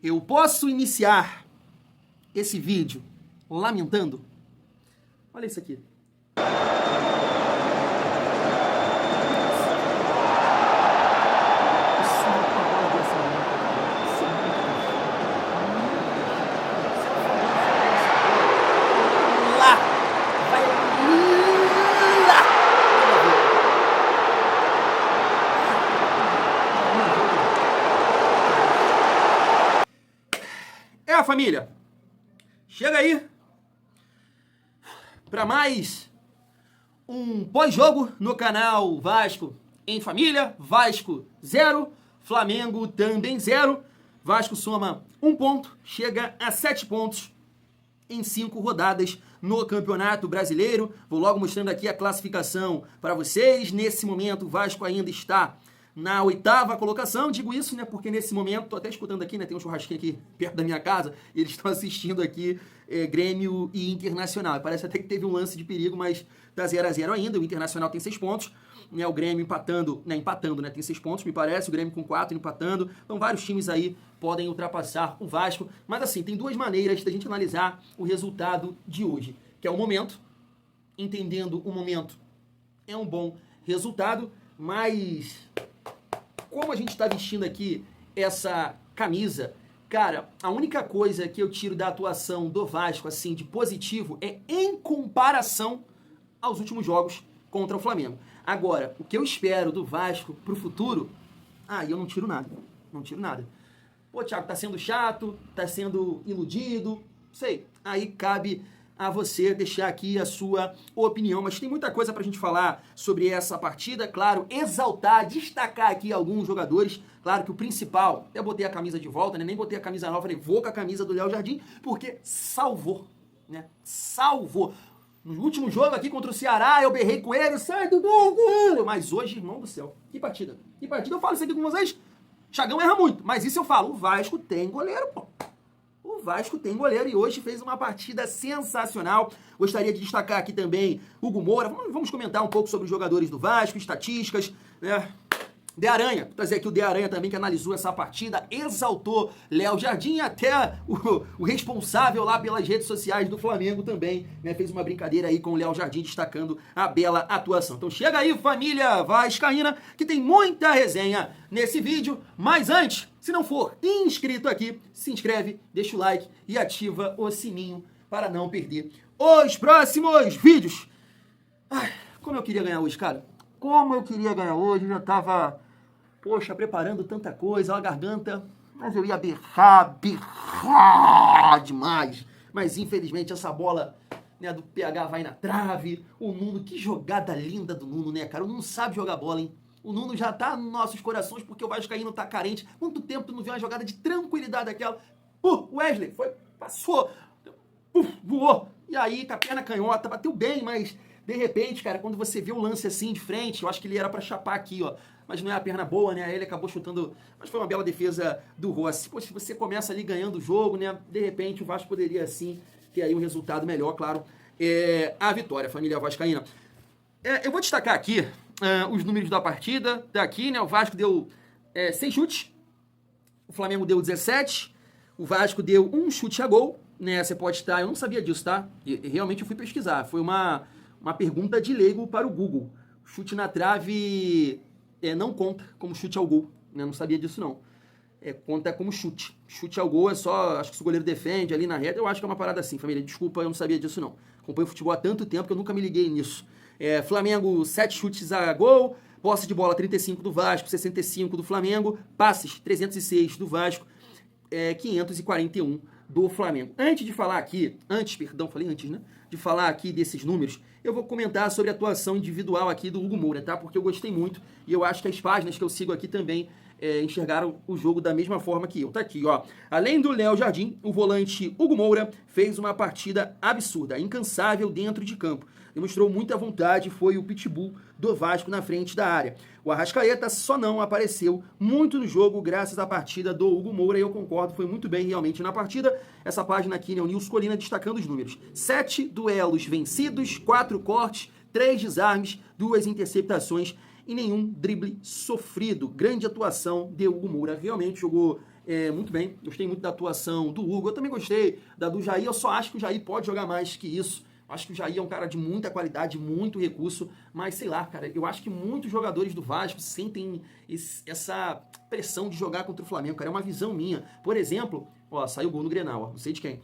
Eu posso iniciar esse vídeo lamentando? Olha isso aqui. Família, chega aí para mais um pós-jogo no canal Vasco em Família. Vasco 0, Flamengo também 0. Vasco soma 1 ponto, chega a 7 pontos em 5 rodadas no Campeonato Brasileiro. Vou logo mostrando aqui a classificação para vocês. Nesse momento o Vasco ainda está na 8ª colocação. Digo isso, né, porque nesse momento, tô até escutando aqui, né, tem um churrasquinho aqui perto da minha casa, e eles estão assistindo aqui Grêmio e Internacional. Parece até que teve um lance de perigo, mas tá 0-0 ainda. O Internacional tem 6 pontos, né, o Grêmio empatando, né, tem 6 pontos, me parece, o Grêmio com 4 empatando. Então vários times aí podem ultrapassar o Vasco. Mas assim, tem duas maneiras da gente analisar o resultado de hoje, que é o momento, entendendo o momento é um bom resultado, mas como a gente está vestindo aqui essa camisa, cara, a única coisa que eu tiro da atuação do Vasco, assim, de positivo, é em comparação aos últimos jogos contra o Flamengo. Agora, o que eu espero do Vasco pro futuro, eu não tiro nada. Não tiro nada. Pô, Thiago, tá sendo chato, tá sendo iludido, sei. Aí cabe a você deixar aqui a sua opinião, mas tem muita coisa pra gente falar sobre essa partida, claro, exaltar, destacar aqui alguns jogadores, claro que o principal, até botei a camisa de volta, né, nem botei a camisa nova, falei, vou com a camisa do Léo Jardim, porque salvou, né, salvou. No último jogo aqui contra o Ceará, eu berrei com ele, sai do gol, mas hoje, irmão do céu, que partida, eu falo isso aqui com vocês, Chagão erra muito, mas isso eu falo, o Vasco tem goleiro, pô. O Vasco tem goleiro e hoje fez uma partida sensacional. Gostaria de destacar aqui também Hugo Moura. Vamos comentar um pouco sobre os jogadores do Vasco, estatísticas, né? De Aranha, vou trazer aqui o De Aranha também, que analisou essa partida, exaltou Léo Jardim e até o responsável lá pelas redes sociais do Flamengo também, né, fez uma brincadeira aí com o Léo Jardim, destacando a bela atuação. Então chega aí, família vascaína, que tem muita resenha nesse vídeo, mas antes, se não for inscrito aqui, se inscreve, deixa o like e ativa o sininho para não perder os próximos vídeos. Ai, como eu queria ganhar hoje, cara. Como eu queria ganhar hoje, eu já tava, poxa, preparando tanta coisa, a garganta, mas eu ia berrar demais. Mas infelizmente essa bola, né, do PH vai na trave. O Nuno, que jogada linda do Nuno, né, cara? O Nuno sabe jogar bola, hein? O Nuno já tá nos nossos corações porque o Vascaíno tá carente. Quanto tempo tu não viu uma jogada de tranquilidade daquela? Wesley, passou, voou. E aí, com a perna canhota, bateu bem, mas de repente, cara, quando você vê o lance assim de frente, eu acho que ele era pra chapar aqui, ó. Mas não é a perna boa, né? Aí ele acabou chutando. Mas foi uma bela defesa do Rossi. Pô, se você começa ali ganhando o jogo, né? De repente o Vasco poderia, assim, ter aí um resultado melhor, claro. A vitória, família vascaína. Eu vou destacar aqui os números da partida. Tá aqui, né? O Vasco deu 6 chutes. O Flamengo deu 17. O Vasco deu 1 chute a gol, né? Você pode estar... Eu não sabia disso, tá? E realmente eu fui pesquisar. Foi uma pergunta de leigo para o Google. Chute na trave não conta como chute ao gol, né? Não sabia disso, não. Conta como chute. Chute ao gol é só, acho que se o goleiro defende ali na reta, eu acho que é uma parada assim, família. Desculpa, eu não sabia disso, não. Acompanho futebol há tanto tempo que eu nunca me liguei nisso. Flamengo, 7 chutes a gol, posse de bola 35 do Vasco, 65 do Flamengo, passes 306 do Vasco, 541 do Flamengo. De falar aqui desses números, eu vou comentar sobre a atuação individual aqui do Hugo Moura, tá? Porque eu gostei muito e eu acho que as páginas que eu sigo aqui também enxergaram o jogo da mesma forma que eu. Tá aqui, ó. Além do Léo Jardim, o volante Hugo Moura fez uma partida absurda, incansável dentro de campo. Demonstrou muita vontade, foi o pitbull do Vasco na frente da área. O Arrascaeta só não apareceu muito no jogo graças à partida do Hugo Moura, e eu concordo, foi muito bem realmente na partida. Essa página aqui, né, o Nilson Colina destacando os números. 7 duelos vencidos, 4 cortes, 3 desarmes, 2 interceptações e nenhum drible sofrido. Grande atuação de Hugo Moura, realmente jogou muito bem. Gostei muito da atuação do Hugo. Eu também gostei da do Jair. Eu só acho que o Jair pode jogar mais que isso. Acho que o Jair é um cara de muita qualidade, muito recurso, mas sei lá, cara, eu acho que muitos jogadores do Vasco sentem essa pressão de jogar contra o Flamengo, cara, é uma visão minha. Por exemplo, ó, saiu o gol no Grenal, ó, não sei de quem.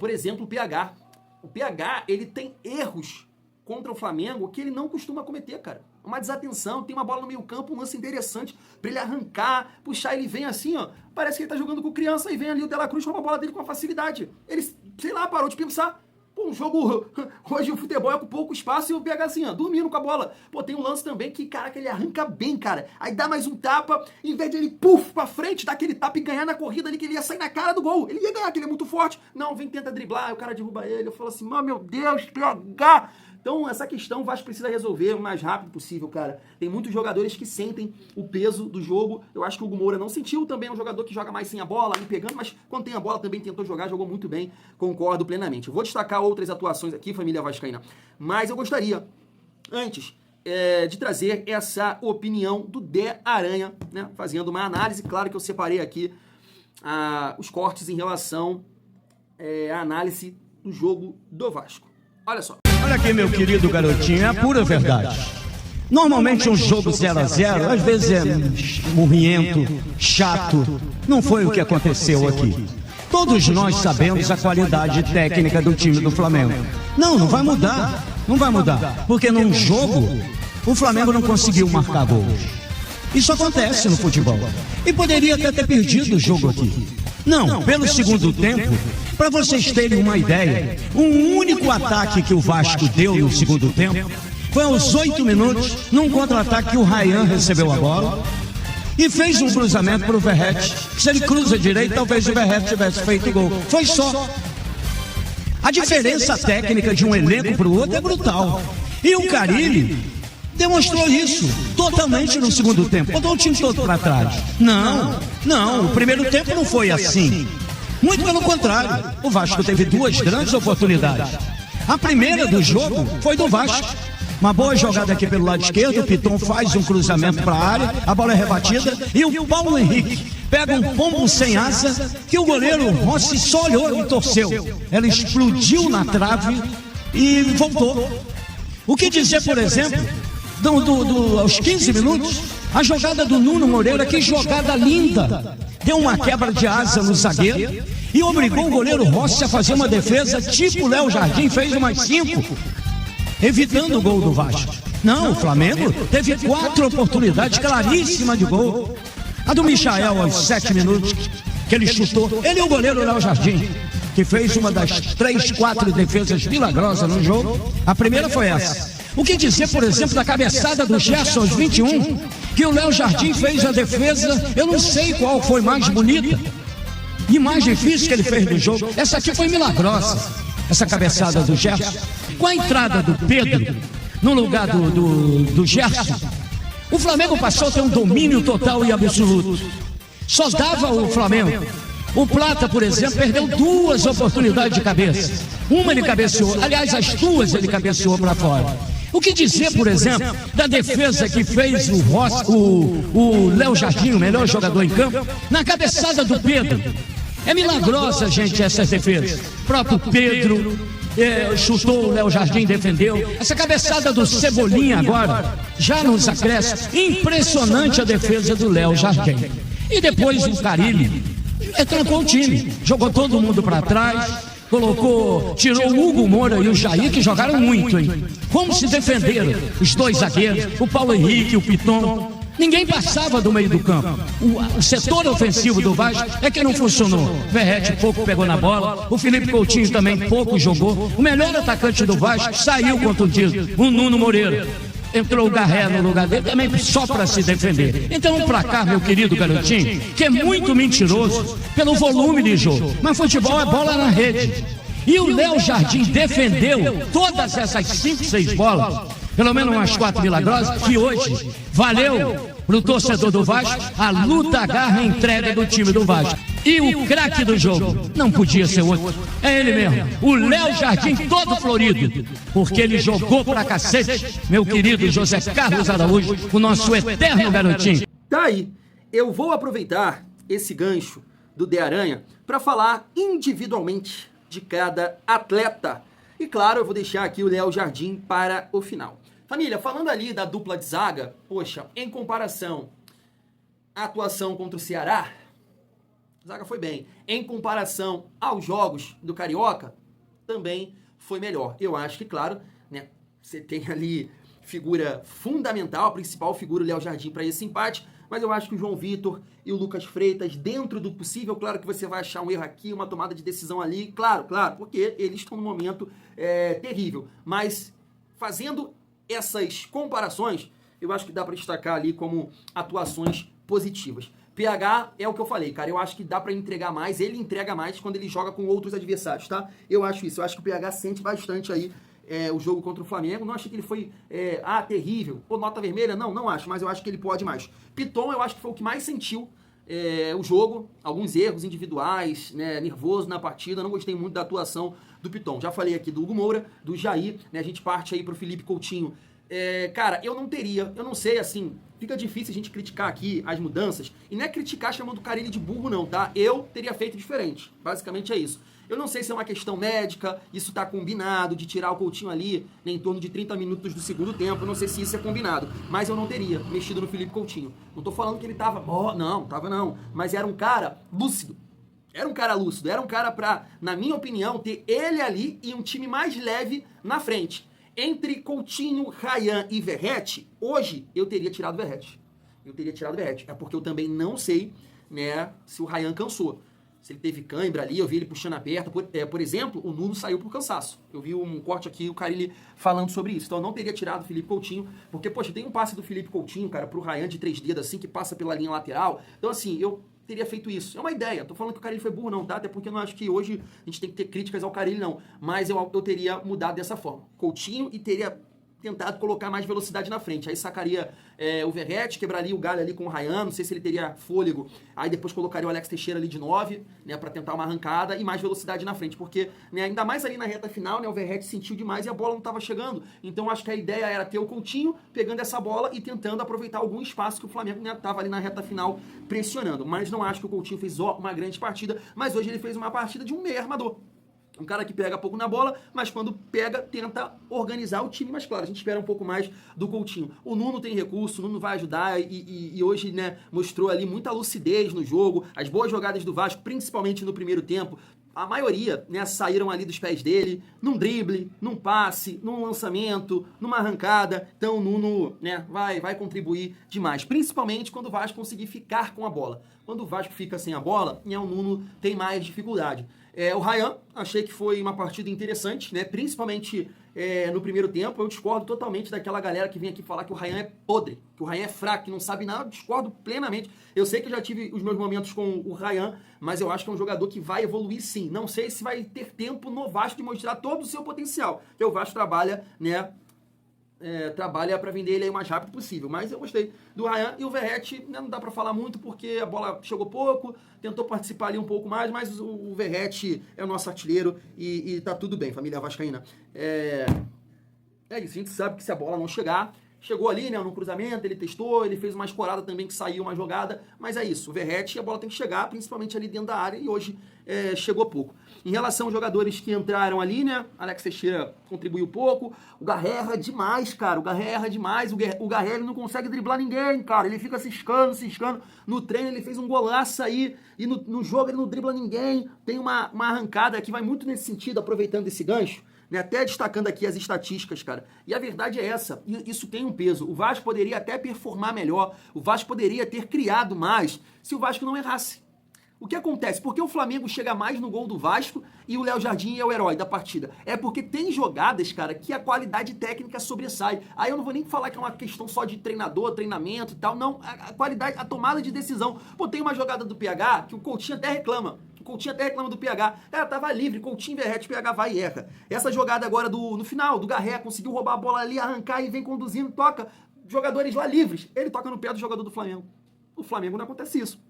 Por exemplo, o PH. O PH, ele tem erros contra o Flamengo que ele não costuma cometer, cara. Uma desatenção, tem uma bola no meio campo, um lance interessante pra ele arrancar, puxar, ele vem assim, ó, parece que ele tá jogando com criança e vem ali o De La Cruz com a bola dele com facilidade. Ele, sei lá, parou de pensar. Pô, um jogo, hoje o futebol é com pouco espaço e o PH assim, ó, dormindo com a bola. Pô, tem um lance também que, cara, que ele arranca bem, cara. Aí dá mais um tapa, em vez de ele, puf, pra frente, dar aquele tapa e ganhar na corrida ali, que ele ia sair na cara do gol. Ele ia ganhar, que ele é muito forte. Não, vem, tenta driblar, aí o cara derruba ele. Eu falo assim, meu Deus, PH... Então, essa questão o Vasco precisa resolver o mais rápido possível, cara. Tem muitos jogadores que sentem o peso do jogo. Eu acho que o Hugo Moura não sentiu, também é um jogador que joga mais sem a bola, me pegando, mas quando tem a bola também tentou jogar, jogou muito bem, concordo plenamente. Eu vou destacar outras atuações aqui, família vascaína, mas eu gostaria, antes, de trazer essa opinião do Dé Aranha, né, fazendo uma análise. Claro que eu separei aqui os cortes em relação à análise do jogo do Vasco. Olha só. Olha aqui, meu querido garotinho, é a pura verdade. Normalmente um jogo 0-0, às vezes é murriento, chato. Não foi o que aconteceu aqui. Todos nós sabemos a qualidade técnica do time do Flamengo. Não vai mudar. Não vai mudar. Porque num jogo, o Flamengo não conseguiu marcar gols. Isso acontece no futebol. E poderia até ter perdido o jogo aqui. Não, pelo segundo tempo, para vocês terem uma ideia, um único ataque que o Vasco deu no segundo tempo foi aos 8 minutos, num contra-ataque que o Ryan recebeu a bola e fez um cruzamento para o Verratti. Se ele cruza direito, talvez o Verratti tivesse feito o gol. Foi só. A diferença técnica de um elenco para o outro é brutal. E o Carille demonstrou isso totalmente no segundo tempo. Botou o time todo para trás. Não, o primeiro tempo não foi assim. Muito pelo contrário. O Vasco teve duas grandes oportunidades. A primeira do jogo foi do Vasco. Uma boa jogada aqui pelo lado esquerdo, o Piton faz um cruzamento para a área, a bola é rebatida e o Paulo Henrique pega um pombo sem asa que o goleiro Rossi só olhou e torceu. Ela explodiu na trave e voltou. O que dizer, por exemplo, aos 15 minutos, a jogada do Nuno Moreira, que jogada linda, deu uma quebra de asa no zagueiro e obrigou o goleiro Rossi a fazer uma defesa tipo Léo Jardim fez umas 5, evitando o gol do Vasco. Não, o Flamengo teve 4 oportunidades claríssimas de gol. A do Michael aos 7 minutos, que ele chutou, ele e o goleiro Léo Jardim, que fez uma das 3, 4 defesas milagrosas no jogo. A primeira foi essa. O que dizer, por exemplo, da cabeçada do Gerson aos 21, que o Léo Jardim fez a defesa, eu não sei qual foi mais bonita e mais difícil que ele fez no jogo. Essa aqui foi milagrosa, essa cabeçada do Gerson. Com a entrada do Pedro no lugar do Gerson, o Flamengo passou a ter um domínio total e absoluto. Só dava o Flamengo. O Plata, por exemplo, perdeu 2 oportunidades de cabeça. Uma ele cabeceou, aliás, as 2 ele cabeceou para fora. O que dizer, por exemplo, da defesa que fez o Léo Jardim, o melhor jogador em campo, na cabeçada do Pedro? É milagrosa, gente, essa defesa. O próprio Pedro chutou, o Léo Jardim defendeu. Essa cabeçada do Cebolinha agora, já nos acréscimos, impressionante a defesa do Léo Jardim. E depois o Carille trancou o time, jogou todo mundo para trás, tirou o Hugo Moura e o Jair, que jogaram muito, hein? Como se defenderam os 2 zagueiros, o Paulo Henrique e o Piton. Ninguém passava do meio do campo. O setor ofensivo do Vasco é que não funcionou. Verratti pouco pegou na bola, o Felipe Coutinho também pouco jogou. O melhor atacante do Vasco saiu contundido, o Nuno Moreira. Entrou o Garré no lugar dele também só para se defender. Então o placar, meu querido garotinho, que é muito mentiroso pelo volume de jogo. Mas futebol é bola na rede. E o Léo Jardim defendeu todas essas 5, 6 bolas, pelo menos umas 4 milagrosas, que hoje valeu para o torcedor do Vasco a luta, a garra, a entrega do time do Vasco. E o craque do jogo não podia ser outro, é ele mesmo, o Léo Jardim, todo florido, porque ele jogou pra cacete, meu querido José Carlos Araújo, o nosso eterno garotinho. Tá aí, eu vou aproveitar, esse gancho do De Aranha para falar individualmente de cada atleta. E claro, eu vou deixar aqui o Léo Jardim para o final. Família, falando ali da dupla de zaga, poxa, em comparação à atuação contra o Ceará, a zaga foi bem. Em comparação aos jogos do Carioca, também foi melhor. Eu acho que, claro, né, você tem ali figura fundamental, a principal figura, o Léo Jardim, para esse empate, mas eu acho que o João Vitor e o Lucas Freitas, dentro do possível, claro que você vai achar um erro aqui, uma tomada de decisão ali, claro, porque eles estão num momento terrível. Mas fazendo essas comparações, eu acho que dá para destacar ali como atuações positivas. PH é o que eu falei, cara, eu acho que dá pra entregar mais, ele entrega mais quando ele joga com outros adversários, tá? Eu acho isso, eu acho que o PH sente bastante aí o jogo contra o Flamengo, não achei que ele foi, terrível, ou nota vermelha, não acho, mas eu acho que ele pode mais. Piton, eu acho que foi o que mais sentiu o jogo, alguns erros individuais, né, nervoso na partida, não gostei muito da atuação do Piton. Já falei aqui do Hugo Moura, do Jair, né, a gente parte aí pro Felipe Coutinho. Cara, eu não sei, assim, fica difícil a gente criticar aqui as mudanças, e não é criticar chamando o Carille de burro não, tá? Eu teria feito diferente, basicamente é isso. Eu não sei se é uma questão médica, isso tá combinado, de tirar o Coutinho ali, né, em torno de 30 minutos do segundo tempo, eu não sei se isso é combinado, mas eu não teria mexido no Felipe Coutinho. Não tô falando que ele tava, não, mas era um cara lúcido. Era um cara lúcido, era um cara pra, na minha opinião, ter ele ali e um time mais leve na frente. Entre Coutinho, Ryan e Verratti, hoje eu teria tirado o Verratti. É porque eu também não sei, né, se o Ryan cansou. Se ele teve cãibra ali, eu vi ele puxando a perna. Por exemplo, o Nuno saiu por cansaço. Eu vi um corte aqui, o Carille falando sobre isso. Então eu não teria tirado o Felipe Coutinho, porque, poxa, tem um passe do Felipe Coutinho, cara, pro Ryan de 3 dedos, assim, que passa pela linha lateral. Então, assim, eu teria feito isso. É uma ideia. Tô falando que o Carille foi burro, não, tá? Até porque eu não acho que hoje a gente tem que ter críticas ao Carille, não. Mas eu teria mudado dessa forma. Coutinho e teria tentado colocar mais velocidade na frente. Aí sacaria o Verratti, quebraria o galho ali com o Ryan, não sei se ele teria fôlego. Aí depois colocaria o Alex Teixeira ali de 9, né, pra tentar uma arrancada e mais velocidade na frente. Porque, né, ainda mais ali na reta final, né, o Verratti sentiu demais e a bola não estava chegando. Então acho que a ideia era ter o Coutinho pegando essa bola e tentando aproveitar algum espaço que o Flamengo, né, tava ali na reta final pressionando. Mas não acho que o Coutinho fez uma grande partida, mas hoje ele fez uma partida de um meio armador. Um cara que pega pouco na bola, mas quando pega, tenta organizar o time. Mas claro, a gente espera um pouco mais do Coutinho. O Nuno tem recurso, o Nuno vai ajudar e hoje, né, mostrou ali muita lucidez no jogo. As boas jogadas do Vasco, principalmente no primeiro tempo, a maioria, né, saíram ali dos pés dele, num drible, num passe, num lançamento, numa arrancada. Então o Nuno, né, vai contribuir demais, principalmente quando o Vasco conseguir ficar com a bola. Quando o Vasco fica sem a bola, né, o Nuno tem mais dificuldade. O Ryan, achei que foi uma partida interessante, né, principalmente no primeiro tempo. Eu discordo totalmente daquela galera que vem aqui falar que o Ryan é podre, que o Ryan é fraco, que não sabe nada. Eu discordo plenamente. Eu sei que eu já tive os meus momentos com o Ryan, mas eu acho que é um jogador que vai evoluir sim. Não sei se vai ter tempo no Vasco de mostrar todo o seu potencial, porque o Vasco trabalha, né, trabalha para vender ele aí o mais rápido possível. Mas eu gostei do Ryan. E o Verratti, né, não dá para falar muito porque a bola chegou pouco, tentou participar ali um pouco mais, mas o Verratti é o nosso artilheiro e tá tudo bem, família vascaína. É isso, a gente sabe que se a bola não chegar, chegou ali, né, no cruzamento, ele testou, ele fez uma escorada também que saiu uma jogada, mas é isso, o Verratti, a bola tem que chegar, principalmente ali dentro da área, e hoje chegou pouco. Em relação aos jogadores que entraram ali, né, Alex Teixeira contribuiu pouco, o Garré erra demais, cara, o Garré ele não consegue driblar ninguém, cara, ele fica ciscando, no treino ele fez um golaço aí, e no jogo ele não dribla ninguém, tem uma arrancada que vai muito nesse sentido, aproveitando esse gancho, né, até destacando aqui as estatísticas, cara. E a verdade é essa, isso tem um peso. O Vasco poderia até performar melhor, o Vasco poderia ter criado mais se o Vasco não errasse. O que acontece? Por que o Flamengo chega mais no gol do Vasco e o Léo Jardim é o herói da partida? É porque tem jogadas, cara, que a qualidade técnica sobressai. Aí eu não vou nem falar que é uma questão só de treinador, treinamento e tal, não. A qualidade, a tomada de decisão. Pô, tem uma jogada do PH que o Coutinho até reclama. Do PH. Tava livre, Coutinho, Verratti, PH vai e erra. Essa jogada agora no final, do Garré, conseguiu roubar a bola ali, arrancar e vem conduzindo, toca. Jogadores lá livres. Ele toca no pé do jogador do Flamengo. O Flamengo não acontece isso.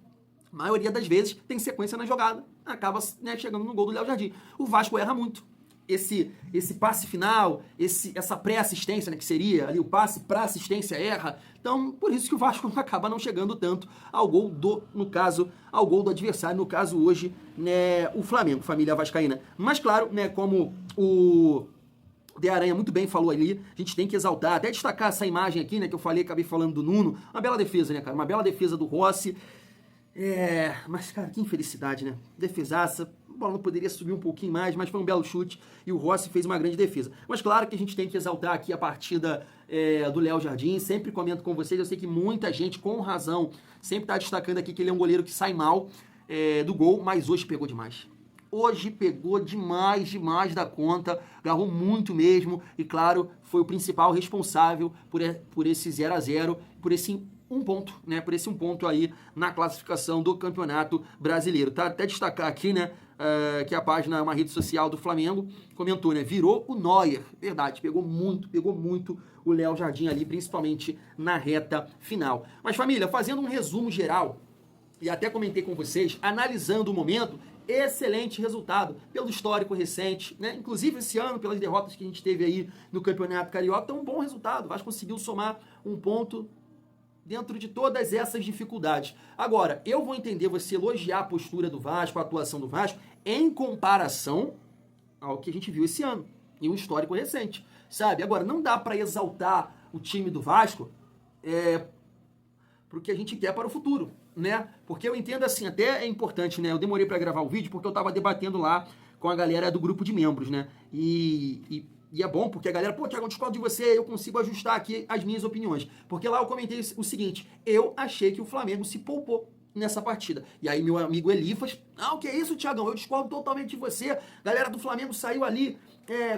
A maioria das vezes tem sequência na jogada, acaba, né, chegando no gol do Léo Jardim. O Vasco erra muito. esse passe final, essa pré-assistência, né, que seria ali o passe para assistência erra. Então, por isso que o Vasco acaba não chegando tanto ao gol ao gol do adversário, no caso hoje, né, o Flamengo, família vascaína. Mas claro, né, como o De Aranha muito bem falou ali, a gente tem que exaltar, até destacar essa imagem aqui, né, que eu acabei falando do Nuno, uma bela defesa, né, cara, uma bela defesa do Rossi. Mas, cara, que infelicidade, né? Defesaça, a bola não poderia subir um pouquinho mais, mas foi um belo chute e o Rossi fez uma grande defesa. Mas claro que a gente tem que exaltar aqui a partida do Léo Jardim, sempre comento com vocês, eu sei que muita gente, com razão, sempre tá destacando aqui que ele é um goleiro que sai mal do gol, mas hoje pegou demais. Hoje pegou demais da conta, agarrou muito mesmo e, claro, foi o principal responsável por esse 0-0, por esse um ponto, né? Por esse um ponto aí na classificação do Campeonato Brasileiro. Tá? Até destacar aqui, né? Que a página, uma rede social do Flamengo, comentou, né? Virou o Neuer. Verdade, pegou muito o Léo Jardim ali, principalmente na reta final. Mas, família, fazendo um resumo geral, e até comentei com vocês, analisando o momento, excelente resultado, pelo histórico recente, né? Inclusive esse ano, pelas derrotas que a gente teve aí no Campeonato Carioca, então um bom resultado. O Vasco conseguiu somar um ponto dentro de todas essas dificuldades. Agora, eu vou entender você elogiar a postura do Vasco, a atuação do Vasco, em comparação ao que a gente viu esse ano, em um histórico recente, sabe? Agora, não dá para exaltar o time do Vasco pro que a gente quer para o futuro, né? Porque eu entendo assim, até é importante, né? Eu demorei para gravar o vídeo porque eu tava debatendo lá com a galera do grupo de membros, né? E é bom porque a galera, pô, Thiago, eu discordo de você, eu consigo ajustar aqui as minhas opiniões. Porque lá eu comentei o seguinte, eu achei que o Flamengo se poupou nessa partida. E aí meu amigo Elifas, o que é isso, Thiagão? Eu discordo totalmente de você. Galera do Flamengo saiu ali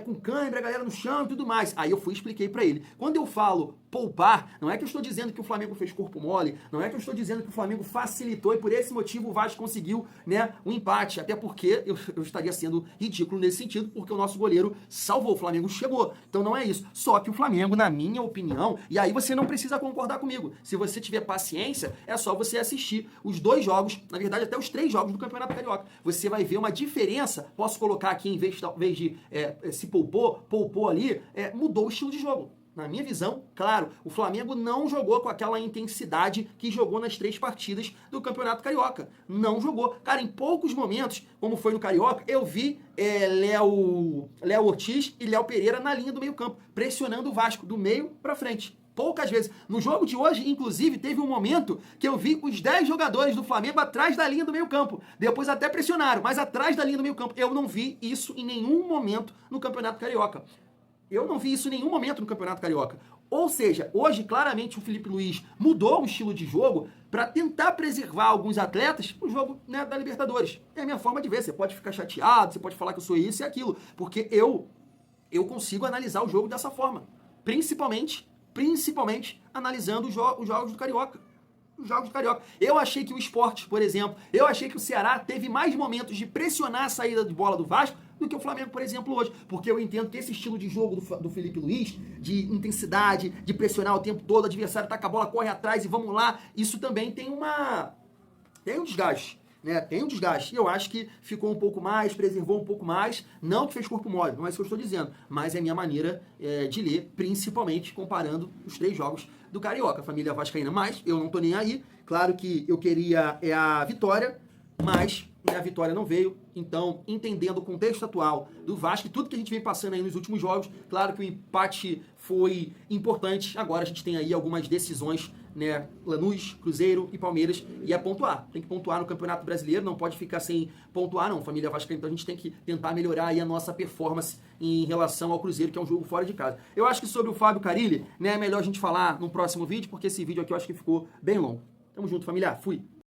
com câimbra, a galera no chão e tudo mais. Aí eu fui e expliquei pra ele. Quando eu falo poupar, não é que eu estou dizendo que o Flamengo fez corpo mole, não é que eu estou dizendo que o Flamengo facilitou e por esse motivo o Vasco conseguiu, né, um empate. Até porque eu estaria sendo ridículo nesse sentido, porque o nosso goleiro salvou, o Flamengo chegou. Então não é isso. Só que o Flamengo, na minha opinião, e aí você não precisa concordar comigo. Se você tiver paciência, é só você assistir os 2 jogos, na verdade até os 3 jogos do Campeonato Carioca. Você vai ver uma diferença. Posso colocar aqui, em vez de se poupou ali, mudou o estilo de jogo. Na minha visão, claro, o Flamengo não jogou com aquela intensidade que jogou nas 3 partidas do Campeonato Carioca. Não jogou. Cara, em poucos momentos, como foi no Carioca, eu vi Léo Ortiz e Léo Pereira na linha do meio campo, pressionando o Vasco do meio para frente. Poucas vezes. No jogo de hoje, inclusive, teve um momento que eu vi os 10 jogadores do Flamengo atrás da linha do meio campo. Depois até pressionaram, mas atrás da linha do meio campo. Eu não vi isso em nenhum momento no Campeonato Carioca. Eu não vi isso em nenhum momento no Campeonato Carioca. Ou seja, hoje, claramente, o Felipe Luiz mudou o estilo de jogo para tentar preservar alguns atletas pro jogo, né, da Libertadores. É a minha forma de ver. Você pode ficar chateado, você pode falar que eu sou isso e aquilo, porque eu consigo analisar o jogo dessa forma. Principalmente analisando os jogos do Carioca. Os jogos do Carioca. Eu achei que o Sport, por exemplo, eu achei que o Ceará teve mais momentos de pressionar a saída de bola do Vasco do que o Flamengo, por exemplo, hoje. Porque eu entendo que esse estilo de jogo do Felipe Luiz, de intensidade, de pressionar o tempo todo, o adversário taca a bola, corre atrás e vamos lá, isso também tem um desgaste. Né, tem um desgaste. Eu acho que ficou um pouco mais, preservou um pouco mais. Não que fez corpo mole, não é isso que eu estou dizendo. Mas é a minha maneira de ler, principalmente comparando os 3 jogos do Carioca, família vascaína. Mas eu não estou nem aí. Claro que eu queria a vitória, mas a vitória não veio. Então, entendendo o contexto atual do Vasco e tudo que a gente vem passando aí nos últimos jogos, claro que o empate foi importante. Agora a gente tem aí algumas decisões, né? Lanús, Cruzeiro e Palmeiras, e é pontuar. Tem que pontuar no Campeonato Brasileiro, não pode ficar sem pontuar, não, família vascaína. Então a gente tem que tentar melhorar aí a nossa performance em relação ao Cruzeiro, que é um jogo fora de casa. Eu acho que sobre o Fábio Carille, né, é melhor a gente falar no próximo vídeo, porque esse vídeo aqui eu acho que ficou bem longo. Tamo junto, família. Fui!